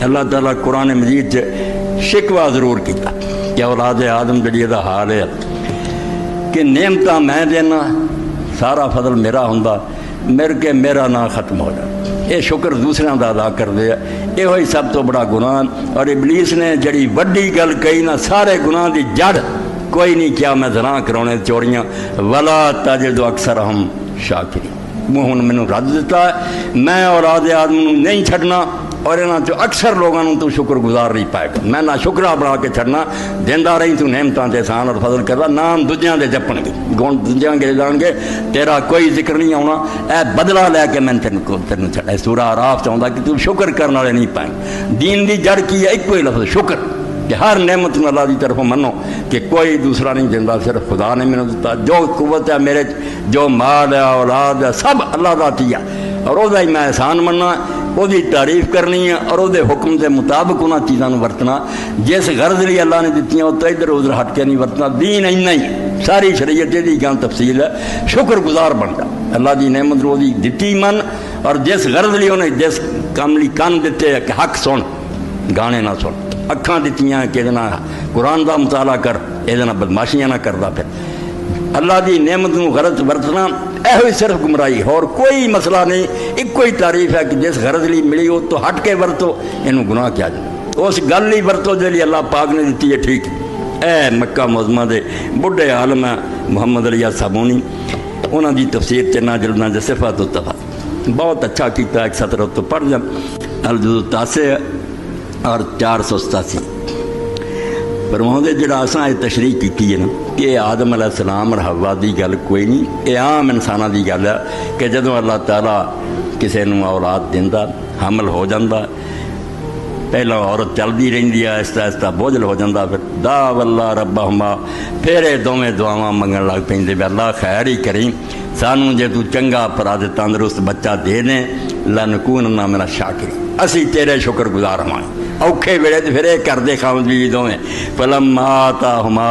اللہ تعالیٰ قرآن مجید شکوہ ضرور کیتا کہ اولاد آدم جڑی دا حال ہے کہ نعمتاں میں دینا سارا فضل میرا ہوندا میرے کے میرا نا ختم ہو جائے. یہ شکر دوسروں کا ادا کر دے. یہ ہوئی سب تو بڑا گناہ. اور ابلیس نے جڑی وڈی گل کہی نا سارے گناہ دی جڑ کوئی نہیں کیا میں زنا کرانے چوریاں ولا تجد اکثرہم شاکرین. ہوں مینوں رد دیتا ہے میں اولاد آدم نہیں چھڈنا اور یہاں چو اکثر لوگوں تو شکر گزار نہیں پائے گا. میں نہ شکرہ بنا کے چھڑنا دیندہ رہی تو نعمتاں تے احسان اور فضل کردا نام دنیا دے جپن گے گون دنیا کے جان گے تیرا کوئی ذکر نہیں آنا. اے بدلہ لے کے میں تینوں چھڑا. سورہ اعراف چاہتا کہ تو شکر کرنے والے نہیں پائیں. دین دی جڑ کی ہے ایک کوئی لفظ شکر کہ ہر نعمت میں اللہ کی طرف منو کہ کوئی دوسرا نہیں دینا صرف خدا نے مینوں دیتا. جو قوت ہے میرے جو مال ہے اولاد ہے سب اللہ کا عطیہ اور وہ ہی میں احسان مننا وہ تعریف کرنی ہے اور وہ حکم کے مطابق انہوں چیزوں ورتنا جس غرض لیے اللہ نے دیتی ہیں وہ تو ادھر ادھر ہٹ کے نہیں ورتنا. دین اینا ہی ساری شریعت یہ گل تفصیل ہے. شکر گزار بن جا اللہ کی نعمت وہ دیتی من اور جس غرض لیے انہیں جس کام لی کان دیتے کہ حق سن گانے نہ سن اکھاں دیتیاں کہ قرآن کا مطالعہ کر یہ بدماشیاں نہ کرتا. پھر اللہ کی نعمت کو غلط ورتنا یہ صرف گمراہی اور کوئی مسئلہ نہیں. ایک کوئی تعریف ہے کہ جس غرض لی ملی ہو تو ہٹ کے ورتو یہ گناہ کیا جائے. اس گل ہی ورتو جی اللہ پاک نے دیتی ہے ٹھیک. اے مکہ معظمہ دے بڑھے عالم ہے محمد علی صابونی انہوں دی تفسیر چنا جلدنا جو صفات و تفات بہت اچھا کیتا. ایک سطر تو پڑھ جا الجزء التاسع اور 487 فرماؤں جڑا اساں یہ تشریح کی ہے نا کہ آدم علیہ السلام اور حوا دی گل کوئی نہیں. یہ عام انسانوں دی گل ہے کہ جدوں اللہ تعالیٰ کسی نوں اولاد دیندا حمل ہو جاندہ پہلا عورت چلتی رہتی ہے آہستہ آہستہ بوجھل ہو جاتا. پھر دا واللہ ربہما پھر یہ دونیں دعاواں منگن لگ پہ اللہ خیر ہی کریں سانوں جے تو چنگا پرا تندرست بچہ دے دیں لنکوننا من الشاکرین اسی تیرے شکر گزار ہوائیں. اوکھے ویلے تو پھر یہ کردے خاوند بیوی دونیں فلما آتاہما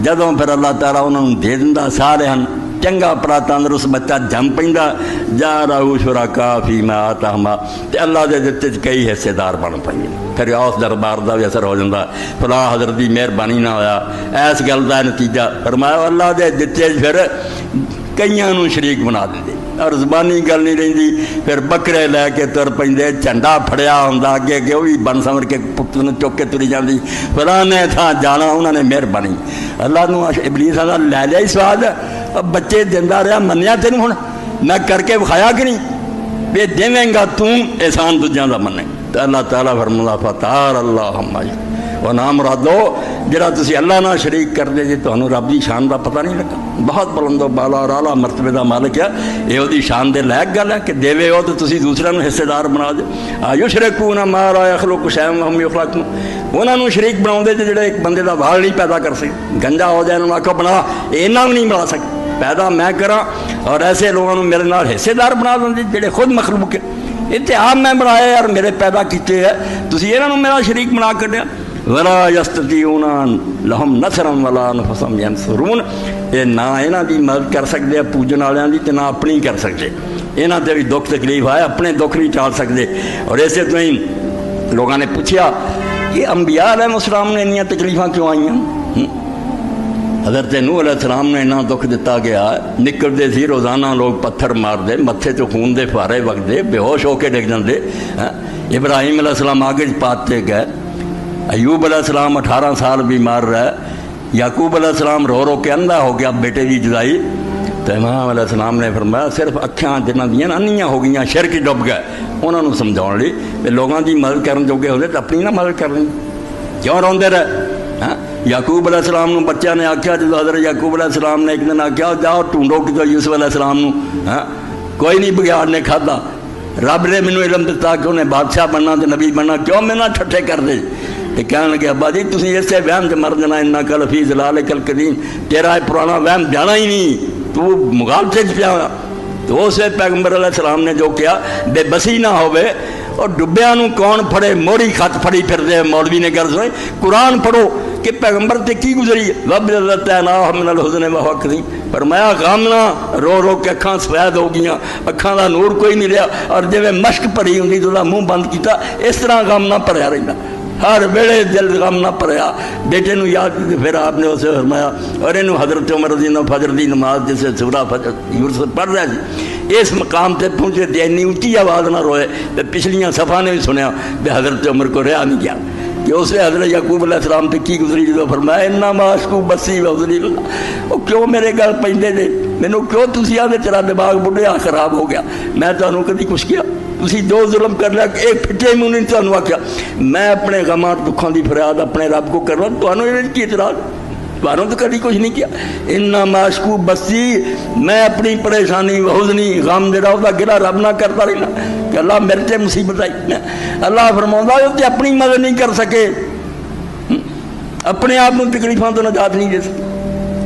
جدوں پھر اللہ تعالیٰ انہوں نے دے دیندا سارے ہن چنگا پرا تندرست بچہ جم پیندا جا رہو شرکا فیما آتاہما تے اللہ دے دتے کئی حصے دار بن پائیں. پھر اس دربار دا بھی اثر ہو جاتا فلاں حضرت دی مہربانی نہ ہویا. ایس گل دا نتیجہ فرمایا اللہ دے دتے پھر کئیاں نوں شریک بنا دے اور زبانی گل نہیں رہتی. پھر بکرے لے کے تر پہ جھنڈا پھڑیا ہوں اگے کہ وہ بھی بن سمر کے پتر چک کے تری جاتی فلانے تھا جانا انہوں نے مہربانی. اللہ نو ابلیس آدھا لے لیا ہی سواد اب بچے دینا رہا منیا تین ہوں میں کر کے بکھایا کہ نہیں بے دیں گا تم احسان دوجیاں کا منے. تو اللہ تعالیٰ فرمایا فتار اللہ وہ نام مراد لو جڑا تسی اللہ نہ شریک کر دے جی تمہیں رب کی شان کا پتہ نہیں لگا. بہت بلند و بالا اور اعلیٰ مرتبے کا مالک ہے. یہ وہ شان دے لائق گل ہے کہ دے ہو تو تسی دوسرے حصے دار بنا دے. یشرکون ما لا یخلق شیئا وہم یخلقون انہوں نے شریک بنا دے جڑے ایک بندے کا وال نہیں پیدا کر سکے. گنجا ہو جائے انہوں نے آخو بنا اینا بھی نہیں بنا سکتے پیدا میں کرا اور ایسے لوگوں نے میرے نال حصے دار بنا دیں جڑے خود مخلوق ہے. اتحاد میں بنایا اور میرے پیدا کیتے ہے تسی انہوں نے میرا شریک بنا کر دیا. ولا یستطیعون لہم نصرا ولا انفسہم ینصرون یہ نہ یہاں دی مدد کر سکتے پوجن والوں کی نہ اپنی کر سکتے. یہاں تے بھی دکھ تکلیف آئے اپنے دکھ نہیں ٹال سکتے. اور اسی تو ہی لوگوں نے پوچھا کہ انبیاء علیہ السلام نے انیاں تکلیفاں کیوں آئیاں. حضرت نوح علیہ السلام نے اتنا دکھ دیتا گیا نکلتے سی روزانہ لوگ پتھر مار دے متھے تو خون دے فارے وقت دے بے ہوش ہو کے ڈگ جاندے. ابراہیم علیہ السلام آگے پاتے گئے. ایوب علیہ السلام 18 سال بیمار رہے. یعقوب علیہ السلام رو رو کے اندھا ہو گیا بیٹے کی جدائی. تو امام علیہ السلام نے فرمایا صرف اکھاں جنہاں دیاں انیاں ہو گئیاں شرک ڈب گئے انہوں نے سمجھاؤ لی کہ لوگوں کی مدد کرنے جوگے ہوتے تو اپنی نہ مدد کرنی کیوں روندے رہے. یعقوب علیہ السلام نے بچوں نے آخیا جب حضرت یعقوب علیہ السلام نے ایک دن آخیا جاؤ ٹونڈو کتوں یوسف علیہ السلام کوئی نہیں بگیاڑ نے کھادا. رب نے مینوں علم دیتا کہ انہیں بادشاہ بننا تو نبی بننا کیوں میں نہ ٹھٹھے کر دے. تو کہنے لگے ابا جی تسی اسے وہم سے مر جانا انّا کل فی ضلالک القدیم تیرا پرانا وہم جانا ہی نہیں تو مغالطے پیا. تو اس پیغمبر علیہ السلام نے جو کیا بے بسی نہ ہوئے اور ڈبیاں نو کون پڑھے موڑی خط پڑھی پھرتے ہیں مولوی نے گل سنائی قرآن پڑھو کہ پیغمبر تے کی گزری رب من الحزن وقت نہیں فرمایا غم نہ رو رو کے اکھاں سفید ہو گئیاں اکھاں دا نور کوئی نہیں رہا اور جویں مشک پڑی ہوندی تو منہ بند کیتا اس طرح غم نہ پڑیا رہندا ہر ویلے دل غم نہ پڑیا بیٹے نو یاد پھر آپ نے اسے فرمایا اور اینو حضرت عمر رضی اللہ فجر دی نماز جسے سورہ فجر یوسف پڑھ رہا جی اس مقام تے پہنچے تے اتنی اونچی آواز نہ روئے تے پچھلیاں صفحہ نے بھی سنیا کہ حضرت عمر کو رہا نہیں گیا کہ اسے حضرت یعقوب علیہ السلام پہ کی گزری جو فرمایا انما اشکو بسی وحزنی اللہ وہ کیوں میرے گل پیندے نے مینوں کیوں تسی آدھے تیرا دماغ بڑھیا خراب ہو گیا میں تانوں کدی کچھ کیا تسی دو ظلم کر لیا ایک پھٹے منہ نہیں تانوں آکھیا میں اپنے غماں دکھاں دی فریاد اپنے رب کو کرنا تانوں یہ کی اعتراض تانوں تو کدی کچھ نہیں کیا انما اشکو بسی میں اپنی پریشانی وحزنی غم جڑا او دا گلا رب نہ کرتا رہنا کہ اللہ میرے تے مصیبت آئی اللہ فرماؤندا ہے تے اپنی مدد نہیں کر سکے اپنے آپ کو تکلیفاں تو نجات نہیں دے سکے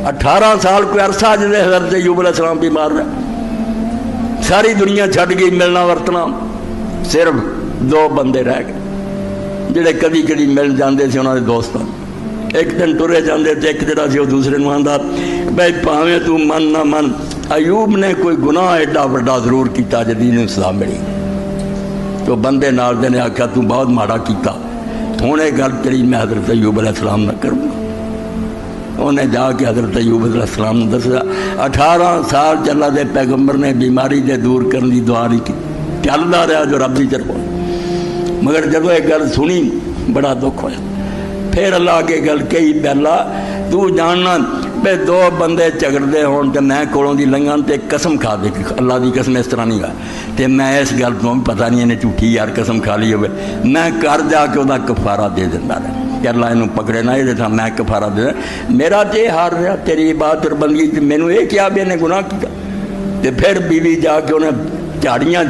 18 سال کوئی عرصہ جسے حضرت ایوب علیہ السلام بیمار رہا ساری دنیا چھڈ گئی ملنا ورتنا صرف 2 بندے رہ گئے جڑے کدی کدی مل جاندے سی انہاں دے دوستاں ایک دن ٹرے جاندے تے ایک جڑا سی وہ دوسرے نوں آندا بھائی پاویں تو من نہ من ایوب نے کوئی گناہ ایڈا بڑا ضرور کیتا جدی نوں سزا ملی تو بندے نال دے نے آکھیا تو بہت ماڑا کیتا ہن یہ گل تیری میں حضرت ایوب علیہ السلام نہ کروں گا انہیں جا کے حضرت ایوب علیہ السلام نے دسیا 18 سال چلا دے پیغمبر نے بیماری دے دور کرنے دی دعا نہیں کی چلدا رہا جو رب دی طرفوں مگر جب یہ گل سنی بڑا دکھ ہویا پھر اللہ کے گل کہی بے اللہ تو جاننا بے 2 بندے جھگڑتے ہون تے میں کولوں دی لنگن تے قسم کھا دے اللہ دی قسم اس طرح نہیں گا تے میں اس گل تو پتہ نہیں انہیں جھوٹھی یار قسم کھا لی ہوئے میں کر جا کے وہ کفارہ دے دیندا رہا کہ اللہ انہوں پکڑے نہ یہ تھا میں کفارہ دے دیں میرا تے ہار رہا تیری بات اور بندگی تے مینوں یہ کیا بھی انہیں گناہ کیا تے پھر بیوی جا کے انہیں جھاڑیاں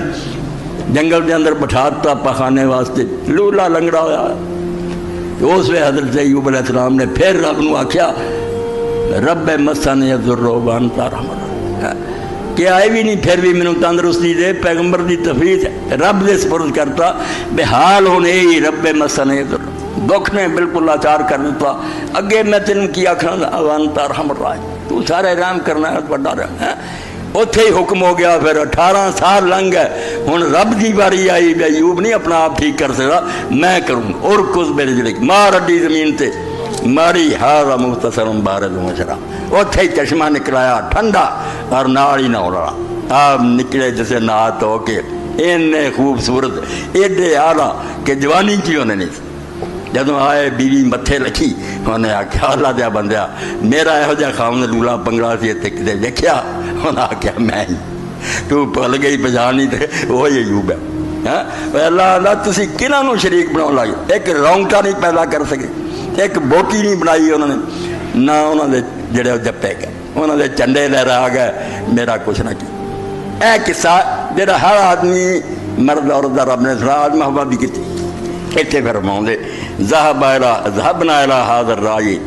جنگل دے اندر بٹھاتا پخانے واسطے لولا لنگڑا ہویا اس وے حضرت ایوب علیہ السلام نے پھر رب نو آکھیا رب مسن یضر وانت ارحم کہ آئے بھی نہیں پھر بھی مینوں تندرستی دے پیغمبر دی تفویض رب دے سپرد کرتا بے حال ہونے ہی رب مسن یضر دکھ نے بالکل لاچار کر دیتا اگے میں تینوں کی آکھنا وانت ارحم الراحمین تو سارے رحم کرنا ہے بڑا رحم ہے اتھے ہی حکم ہو گیا پھر 18 سال لنگ گئے ہن رب دی باری آئی بے ایوب نہیں اپنا آپ ٹھیک کر سکتا میں کروں اور کچھ میرے جڑے مار اڈی زمین تے ماری ہاذا مختصر بارد و شراب اتھے ہی چشمہ نکلایا ٹھنڈا اور نال ہی نہ ہو رہا آپ نکلے جیسے نہات ہو کے اینے خوبصورت ایڈے آلہ کہ جوانی کی انہیں نہیں جدوں آئے بیوی متھے لکھی انہیں آکھیا اللہ دیا بندیا میرا یہو جہا خاوند لولا پنگڑا سی تے کتے دیکھیا انہیں آکھیا میں ہی تو پل گئی پہچانی تے وہی ایوب ہے اللہ اللہ تسی کنہاں نوں شریک بناؤ لگے ایک رونگٹا نہیں پیدا کر سکے ایک بوٹی نہیں بنائی انہوں نے نہ انہوں نے جڑے جپے گئے انہوں نے چنڈے لے رہا گئے میرا کچھ نہ کی اے قصہ جڑا ہر آدمی مرد عورت رب نے سنا آدمی حوا بھی کی اتنے پھر ماؤں ذهبنا الى هذا الراعي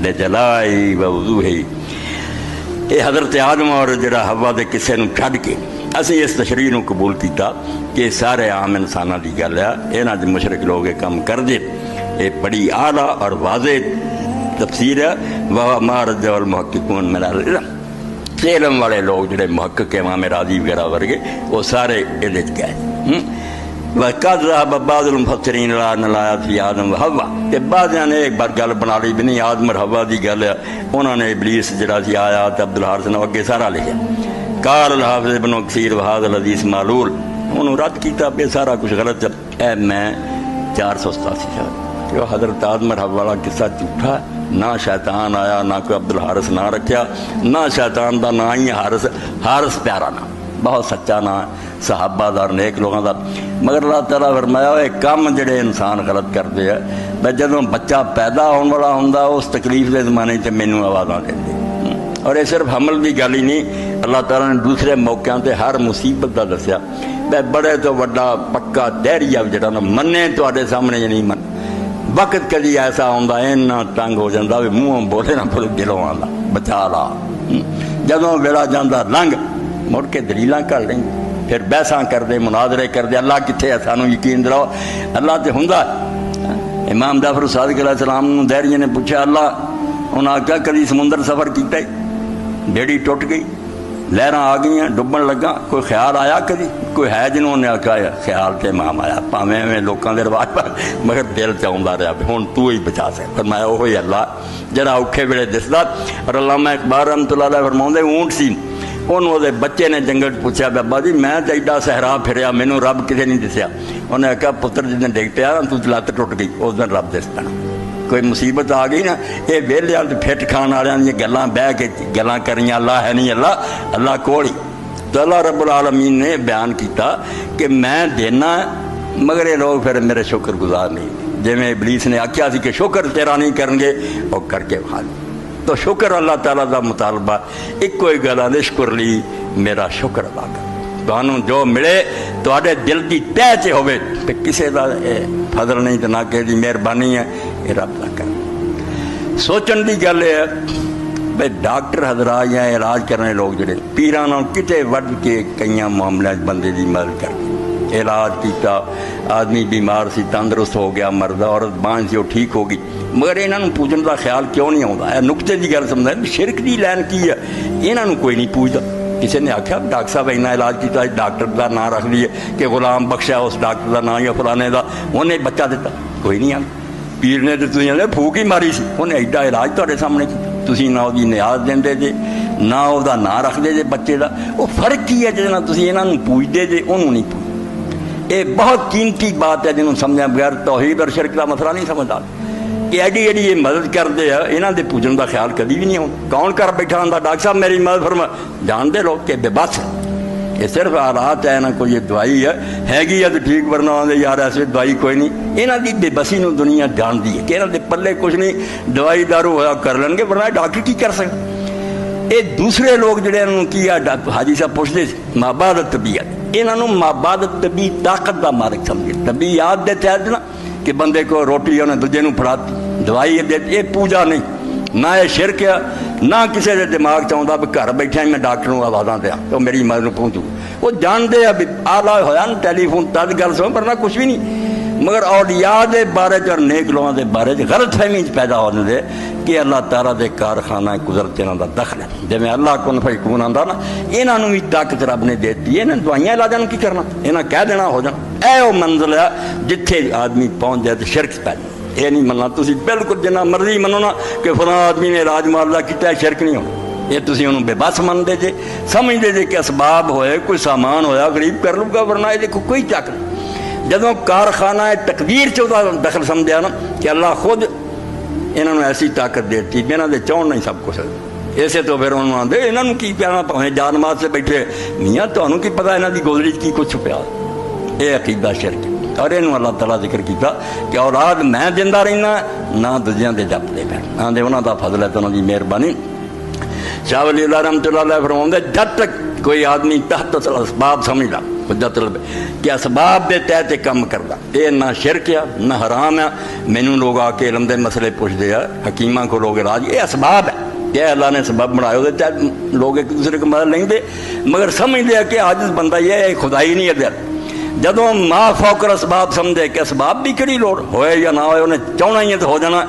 لجلائی ووضوحی یہ حضرت آدم اور جڑا حوا دے قصے نو چھڈ کے اسی اس تشریح نو قبول کیتا کہ سارے عام انساناں دی گل ہے انہاں دے مشرک لوگ یہ کام کر دے یہ بڑی اعلیٰ اور واضح تفسیر ہے وما رجع المحققون من العلم علم والے لوگ جڑے محقق امام راضی وغیرہ ورگے وہ سارے یہ گئے وَقَدْ ذَهَبَ بَعْضُ الْمُفَسِّرِينَ إِلَىٰ أَنَّ الْآيَاتَ فِي آدم وحوا کہ بعضیاں نے ایک بار گل بنا لی بھی نہیں آدم اور حوا دی گل ہے انہوں نے ابلیس جڑا سی آیات عبدالحارث نے اگے سارا لکھا قال الحافظ ابن کثیر وهذا الحدیث معلول انہوں رد کیتا پہ سارا کچھ غلط جب اے میں 487 شاید کہ حضرت آدم اور حوا والا قصہ جھوٹا نہ شیطان آیا نہ کوئی عبدالحارث نہ رکھیا نہ شیطان دا نہ ہی حارث پیارا نہ بہت سچا نہ صحابہ دار نیک لوگوں دا مگر اللہ تعالیٰ فرمایا ایک کام جڑے انسان غلط کرتے ہیں بھائی جدوں بچہ پیدا ہونے والا ہوندا اس تکلیف دے زمانے تے مینوں آوازاں دیندے اور یہ صرف حمل دی گل ہی نہیں اللہ تعالیٰ نے دوسرے موقعوں تے ہر مصیبت دا دسیا بھائی بڑے تو بڑا پکا دہریہ جڑا نہ منے تواڈے سامنے نہیں من وقت کدی ایسا ہوندا اینا تنگ ہو جاندا بھی منہوں بولے نہ پھر دلوں آندا بچا لا جدوں ویلا جاندا لنگ مڑ کے دلیلاں کر لیں پھر بحثاں کرتے مناظرے کرتے اللہ کتنے ہے سانو یقین دلاؤ اللہ تو ہوں امام جعفر صادق علیہ السلام دہریے نے پوچھا اللہ انہیں آخیا کدی سمندر سفر کیتا ہی بیڑی ٹوٹ گئی لہراں آ گئی ڈبن لگا کوئی خیال آیا کدی کوئی ہے جنہوں نے آخیا خیال تو امام آیا پاویں میں لوگوں کے رواج پر مگر دل چ آتا رہا ہوں تو ہی بچا سک فرمایا وہی اللہ جڑا اوکھے ویلے دسدا اور علامہ اقبال رحمۃ اللہ علیہ فرماؤندے اونٹ سی انہوں دے بچے نے جنگل پوچھا بابا جی میں تو ایڈا صحرا پھریا مینوں رب کسے نہیں دسیا انہیں آخیا پتر جس دن ڈگ پیا تو لت ٹوٹ گئی اس دن رب دس پینا کوئی مصیبت آ گئی نا یہ ویلے پھٹ کھان والوں دیا گلاں بہ کے گلاں کریاں اللہ ہے نہیں اللہ کول ہی تو اللہ رب العالمین نے بیان کیتا کہ میں دینا مگر یہ لوگ پھر میرے شکر گزار نہیں جی میں ابلیس نے آخیا سی کہ شکر تیرا نہیں کرن گے وہ کر کے کھا لیں تو شکر اللہ تعالیٰ کا مطالبہ ایک کوئی گل آدھے شکر لی میرا شکر ادا کر تمہوں جو ملے تے دل کی تہ چ ہوے تو کسی کا فضل نہیں تو نہ کہ مہربانی ہے یہ رب نہ کر سوچن کی گل یہ ہے بھائی ڈاکٹر حضرات یا علاج کرنے لوگ جڑے پیراں کتے وڈ کے کئی معاملے بندے کی مدد کر علاج کیتا آدمی بیمار سی تندرست ہو گیا مرد عورت بانج سے وہ ٹھیک ہو گئی مگر یہاں پوجن کا خیال کیوں نہیں آتا ہے نقطے کی گل سمجھا شرک کی لین کی ہے یہاں کوئی نہیں پوجتا کسی نے آخیا ڈاکٹر صاحب اینا علاج کیا ڈاکٹر کا نام رکھ لیے کہ غلام بخشا اس ڈاکٹر کا نام یا فلانے کا انہیں بچہ دیتا کوئی نہیں آتا پیر نے تو تھی پھوک ہی ماری سی انہیں ایڈا علاج تے سامنے کیا تھی نہ وہ نیاز دیں جے نہ وہ نام رکھتے جے بچے کا وہ فرق کی ہے جہاں تھی یہاں پوجتے جے انہوں نہیں پوجتے یہ بہت قیمتی بات ہے جنہوں سمجھا بغیر توحید اور شرک کا مسئلہ نہیں سمجھتا کہ ایڈی ایڈی یہ مدد کرتے ہیں یہاں دے پوجن کا خیال کبھی بھی نہیں ہوتا کون کر بیٹھا ہوں ڈاکٹر صاحب میری مدد فرما جانتے لوگ کہ بے بس یہ صرف حالات ہے نہ کوئی یہ دوائی ہے گی ہے تو ٹھیک ورنہ آدھے یار ایسے دوائی کوئی نہیں یہاں کی بے بسی نو دنیا جانتی ہے کہ یہاں دے پلے کچھ نہیں دوائی دارو ہوا کر لیں گے ورنہ ڈاکٹر کی کر سکتے یہ دوسرے لوگ جڑے انہوں کی حاجی صاحب پوچھتے مابعد طبیعت یہاں مابعد طبی طاقت کا مالک سمجھے طبیعت دے تحت نا کہ بندے کو روٹی انہیں دوجے نو پڑھاتی دوائی دیتی یہ پوجا نہیں نہ یہ شرک ہے نہ کسی کے دماغ چاہتا بھی گھر بیٹھا میں ڈاکٹر کو آوازاں دیا تو میری مدد پہنچوں وہ جانتے ہیں بھی آلہ ہوا نا ٹیلی فون تد گل سو ورنہ کچھ بھی نہیں مگر اولیاء دے بارے اور نیک لوگوں دے بارے غلط فہمی پیدا ہو جاتے کہ اللہ تعالیٰ دے کارخانہ قدرت انہوں کا دخل ہے جی میں اللہ کن فیکون آتا نا یہاں بھی طاقت رب نے دیتی ہے انہیں دوائیاں علاجاں کی کرنا یہاں کہہ دینا ہو جانا اے وہ منزل ہے جتھے آدمی پہنچ جائے تو شرک پہ یہ نہیں مننا تھی بالکل جنہ مرضی منو نا کہ فلاں آدمی نے علاج معالجہ کیا شرک نہیں ہونا یہ تھی انہوں بے بس منتے جے سمجھتے جے کہ اسباب ہوئے کوئی سامان ہویا غریب کر لوں گا ورنہ یہ دیکھو کوئی چک نہیں جدوں کارخانہ تقدیر چوتھا دخل سمجھا نا کہ اللہ خود انہوں نے ایسی طاقت دیتی یہاں دے چون نہیں سب کچھ اسے تو پھر انہوں آتے یہاں کی پیانا پاویں جان مات سے بیٹھے میاں تمہیں کی پتا یہاں کی گودری کی کچھ چھپیا یہ عقیدہ شرک اور یہ اللہ تعالیٰ ذکر کیا کہ اولاد میں دینا رہنا نہ دوجیاں دے جپتے پہ نہ دے انہوں کا فضل ہے تو انہوں کی مہربانی شاہ ولی اللہ رحمۃ اللہ علیہ فرماؤں جب تک کوئی آدمی تحت اسباب سمجھدا حجت کہ اسباب دے تحت کم کردا یہ نہ شرک ہے نہ حرام ہے مینوں لوگ آ کے علم دے مسئلے پوچھتے ہیں حکیماں کو لوگ علاج یہ اسباب ہے کہ اللہ نے سبب بنایا وہ تحت لوگ ایک دوسرے کو مدد لیں دے مگر سمجھتے ہیں کہ عاجز بندہ یہ ہے خدائی نہیں ہے جدوں ما فوق اسباب سمجھے کہ اسباب بھی کہڑی لوڑ ہوئے یا نہ ہوئے انہیں چاہنا ہی ہے تو ہو جانا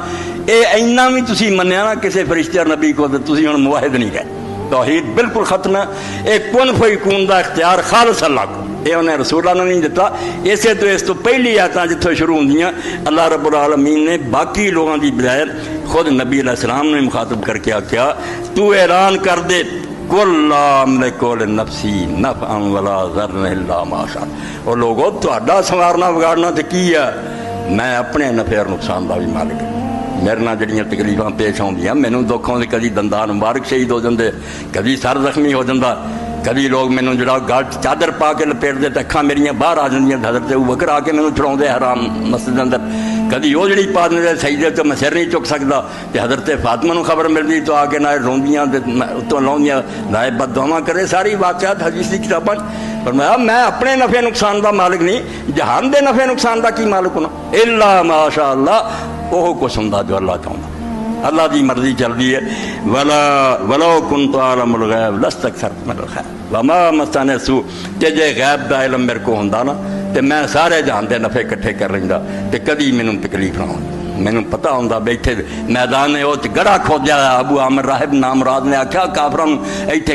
یہ اینا بھی تسی منیا نا کسی فرشتے اور نبی کو تو تسی ہن موحد نہیں رہے توحید بالکل ختم ہے یہ کن فیکون دا اختیار خالص اللہ کو یہ انہیں رسول اللہ نے نہیں دیتا اسے تو اس تو پہلی آیتاں جتوں شروع ہوندیاں اللہ رب العالمین نے باقی لوگوں کی بجائے خود نبی علیہ السلام نے مخاطب کر کے آخیا تو اعلان کر دے کل لا املکو لنفسی نفعا ولا ضرا الا ما شاء اور لوگوں تہاڈا سنوارنا بگاڑنا تو کی ہے میں اپنے نفع اور نقصان کا بھی مالک ہوں میرے نال جڑیاں تکلیفاں پیش آؤندیاں مینوں دکھوں کدی دندان مبارک شہید ہو جاندے کدی سر زخمی ہو جاتا کدی لوگ مینوں جڑا گل چادر پا کے لپیٹتے تو اکھاں میریاں باہر آ جاندیاں حضرت ابوبکر آ کے مینوں چھڑاؤندے حرام مسجد اندر کدی وہ جڑی پا دے سجدے تو میں سر نہیں چک سکتا تو حضرت فاطمہ نو خبر ملتی تو آ کے نہ روندیاں اتوں لاؤندیاں نہ بد دعاواں کرے ساری واقعات حدیث کی کتاباں فرمایا میں اپنے نفع نقصان کا مالک نہیں جہان دے نفع نقصان کا کی مالک ہونا الا ماشاء اللہ وہ کچھ ہوں جو اللہ چاہتا اللہ دی مرضی چلتی ہے ولو کنت عالم الغیب لاستکثرت من الخیر وما مسنی السوء کہ جے غیب دا علم میرے کو ہوندا نا تے میں سارے جہان دے نفع اکٹھے کر رہندا تے کدی مینوں تکلیف نہ ہوندی مینوں پتہ ہوندا بیٹھے میدان او گڑھا کھودیا ابو عامر راہب نام مراد نے آکھیا کافراں ایتھے